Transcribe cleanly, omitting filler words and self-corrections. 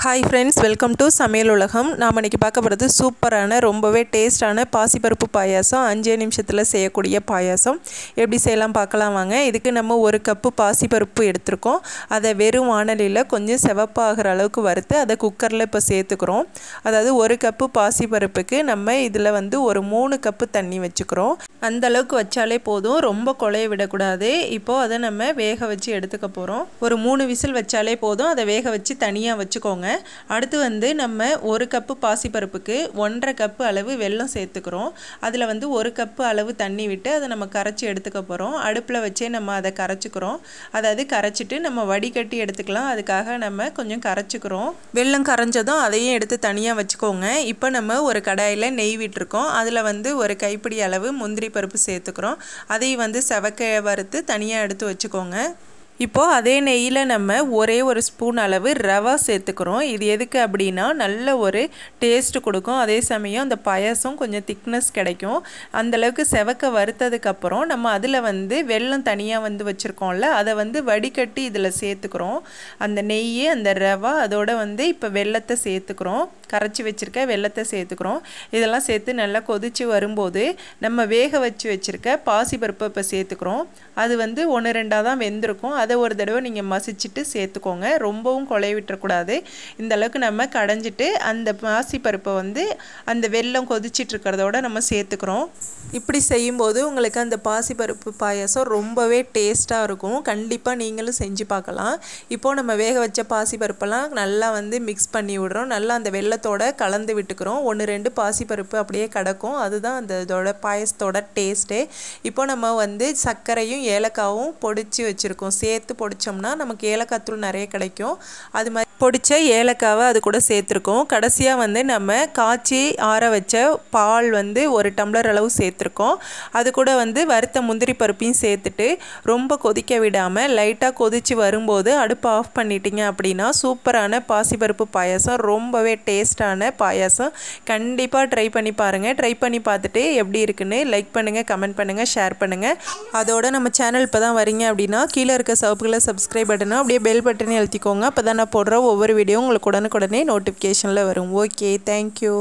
Hi friends, welcome to சமையல் உலகம். நாம இன்னைக்கு பார்க்க போறது சூப்பரான ரொம்பவே டேஸ்டான பாசிப்பருப்பு பாயாசம் 5 நிமிஷத்துல செய்யக்கூடிய பாயாசம். எப்படி செய்யலாம் பார்க்கலாம் வாங்க. இதுக்கு நம்ம 1 கப் பாசிப்பருப்பு எடுத்துறோம். அதை வெறும் வாணலில கொஞ்சம் செவப்பாகிற அளவுக்கு வறுத்து அதை குக்கர்ல இப்ப சேர்த்துக்கிறோம். அதாவது 1 கப் பாசிப்பருப்புக்கு நம்ம இதுல வந்து ஒரு 3 கப் தண்ணி வெச்சுக்கிறோம். அந்த அளவுக்கு வச்சாலே போதும். ரொம்ப கொளைய விட கூடாது. இப்போ அதை நம்ம வேக வச்சு எடுத்துக்க போறோம். ஒரு 3 விசில் வச்சாலே போதும். அதை வேக வச்சு தனியா வச்சுக்கோங்க. அடுத்து வந்து நம்ம 1 கப் பாசிப்பருப்புக்கு 1.5 கப் அளவு வெல்லம் சேர்த்துக்கிறோம். அதுல வந்து 1 கப் அளவு தண்ணி விட்டு அதை நம்ம கரைச்சி எடுத்துக்க போறோம். அடுப்புல வச்சே நம்ம அதை கரைச்சுக்கிறோம். அதாவது கரைச்சிட்டு நம்ம வடிகட்டி எடுத்துக்கலாம். அதுக்காக நம்ம கொஞ்சம் கரைச்சுக்கிறோம். வெல்லம் கரைஞ்சதும் அதையும் எடுத்து தனியா வச்சுக்கோங்க. இப்போ நம்ம ஒரு கடாயில நெய் விட்டுருக்கோம். அதுல வந்து ஒரு கைப்பிடி அளவு முந்திரி பருப்பு சேர்த்துக்கிறோம். அதையும் வந்து செவக்க வறுத்து தனியா எடுத்து வச்சுக்கோங்க. இப்போ அதே நெய்யில நம்ம ஒரே ஒரு ஸ்பூன் அளவு ரவா சேர்த்துக்கிறோம். இது எதுக்கு அப்படினா நல்ல ஒரு டேஸ்ட் கொடுக்கும். அதே சமயம் அந்த பாயாசம் கொஞ்சம் திக்னஸ் கிடைக்கும். அந்த அளவுக்கு செவக்க வறுத்ததுக்கு அப்புறம் நம்ம அதுல வந்து வெல்லம் தனியா வந்து வச்சிருக்கோம்ல அதை வந்து வடிகட்டி இதுல சேர்த்துக்கிறோம். அந்த நெய் அந்த ரவா அதோட வந்து இப்ப வெல்லத்தை சேர்த்துக்கிறோம். கரைச்சி வச்சிருக்க வெல்லத்தை சேர்த்துக்கிறோம். இதெல்லாம் சேர்த்து நல்லா கொதிச்சு வரும்போது நம்ம வேக வச்சு வச்சிருக்க பாசிப்பருப்பை இப்ப சேர்த்துக்கிறோம். அது வந்து 1-2 தான் வெந்திருக்கும். அதை ஒரு தடவை நீங்க மசிச்சிட்டு சேர்த்துக்கோங்க. ரொம்பவும் கொளைய விட்டுற கூடாது. இந்த அளவுக்கு நம்ம கடைஞ்சிட்டு அந்த பாசிப்பருப்பை வந்து அந்த வெல்லம் கொதிச்சிட்டு இருக்கறதோட நம்ம சேர்த்துக்கிறோம். இப்படி செய்யும்போது உங்களுக்கு அந்த பாசிப்பருப்பு பாயாசம் ரொம்பவே டேஸ்டா இருக்கும். கண்டிப்பா நீங்களும் செஞ்சு பார்க்கலாம். இப்போ நம்ம வேக வச்ச பாசிப்பருப்பெல்லாம் நல்லா வந்து மிக்ஸ் பண்ணி விடுறோம். நல்லா அந்த வெல்லத்தோட கலந்து விட்டுக்கிறோம். 1-2 பாசிப்பருப்பு அப்படியே கடக்கும். அதுதான் அந்த இதோட பாயாசத்தோட டேஸ்டே. இப்போ நம்ம வந்து சர்க்கரையும் ஏலக்காவும் பொடிச்சு வச்சிருக்கோம். சேர்த்து பொடிச்சோம்னா நமக்கு ஏலக்காய் தூள் நிறைய கிடைக்கும். அது மாதிரி பொடிச்ச ஏலக்காவை அது கூட சேர்த்துருக்கோம். கடைசியா வந்து நம்ம காய்ச்சி ஆற வச்ச பால் வந்து 1 டம்ளர் அளவு சேர்த்துருக்கோம். அது கூட வந்து வறுத்த முந்திரி பருப்பையும் சேர்த்துட்டு ரொம்ப கொதிக்க விடாம லைட்டா கொதிச்சு வரும்போது அடுப்பு ஆஃப் பண்ணிட்டீங்க அப்படின்னா சூப்பரான பாசிப்பருப்பு பாயாசம் ரொம்பவே டேஸ்டான பாயாசம். கண்டிப்பா ட்ரை பண்ணி பாருங்க. ட்ரை பண்ணி பார்த்துட்டு எப்படி இருக்குன்னு லைக் பண்ணுங்க, கமெண்ட் பண்ணுங்க, ஷேர் பண்ணுங்க. அதோட நம்ம சேனல் இப்பதான் வரீங்க அப்படின்னா கீழ இருக்க சிவப்பு கலர் சப்ஸ்கிரைப் பட்டனை அப்படியே பெல் பட்டனை அழுத்திக்கோங்க. அப்பதான் நான் போடுற ஒவ்வொரு வீடியோ உங்களுக்கு உடனுக்குடனே நோட்டிஃபிகேஷன்ல வரும். Okay, thank you.